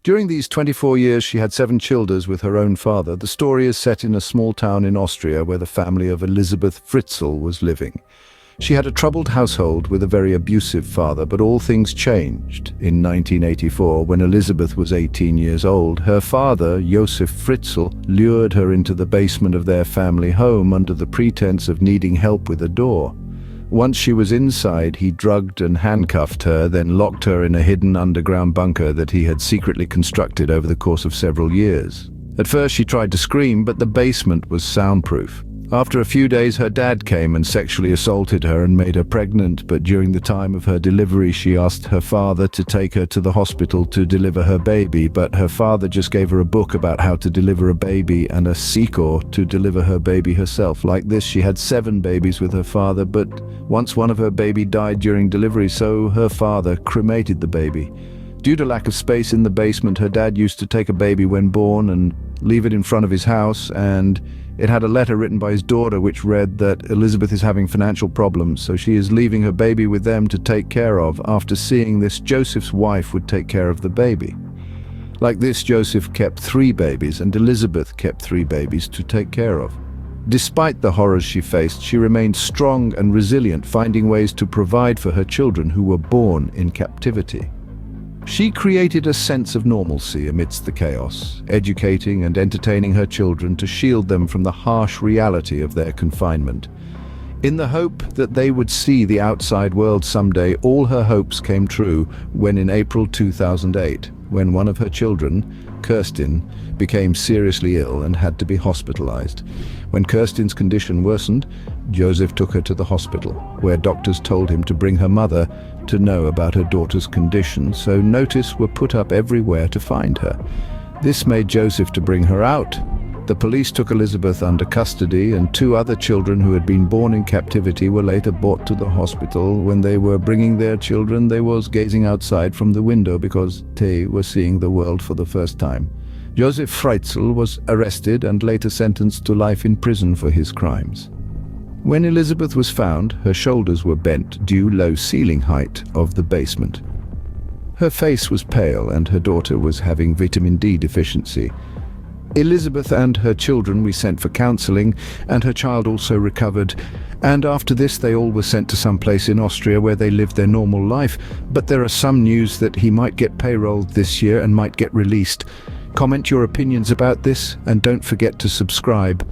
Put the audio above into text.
During these 24 years, she had 7 children with her own father. The story is set in a small town in Austria where the family of Elizabeth Fritzl was living. She had a troubled household with a very abusive father, but all things changed. In 1984, when Elizabeth was 18 years old, her father, Josef Fritzl, lured her into the basement of their family home under the pretense of needing help with a door. Once she was inside, he drugged and handcuffed her, then locked her in a hidden underground bunker that he had secretly constructed over the course of several years. At first she tried to scream, but the basement was soundproof. After a few days, her dad came and sexually assaulted her and made her pregnant, but during the time of her delivery she asked her father to take her to the hospital to deliver her baby, but her father just gave her a book about how to deliver a baby and a secor to deliver her baby herself. Like this, she had 7 babies with her father, but once one of her baby died during delivery, so her father cremated the baby. Due to lack of space in the basement, her dad used to take a baby when born and leave it in front of his house, and it had a letter written by his daughter which read that Elizabeth is having financial problems, so she is leaving her baby with them to take care of. After seeing this, Joseph's wife would take care of the baby. Like this, Joseph kept 3 babies and Elizabeth kept 3 babies to take care of. Despite the horrors she faced, she remained strong and resilient, finding ways to provide for her children who were born in captivity. She created a sense of normalcy amidst the chaos, educating and entertaining her children to shield them from the harsh reality of their confinement. In the hope that they would see the outside world someday, all her hopes came true when in April 2008, when one of her children, Kirsten, became seriously ill and had to be hospitalized. When Kirsten's condition worsened, Joseph took her to the hospital, where doctors told him to bring her mother to know about her daughter's condition, so notices were put up everywhere to find her. This made Joseph to bring her out. The police took Elizabeth under custody, and 2 other children who had been born in captivity were later brought to the hospital. When they were bringing their children, they was gazing outside from the window because they were seeing the world for the first time. Josef Fritzl was arrested and later sentenced to life in prison for his crimes. When Elizabeth was found, her shoulders were bent due low ceiling height of the basement. Her face was pale and her daughter was having vitamin D deficiency. Elizabeth and her children we sent for counseling, and her child also recovered, and after this they all were sent to some place in Austria where they lived their normal life. But there are some news that he might get payrolled this year and might get released. Comment your opinions about this and don't forget to subscribe.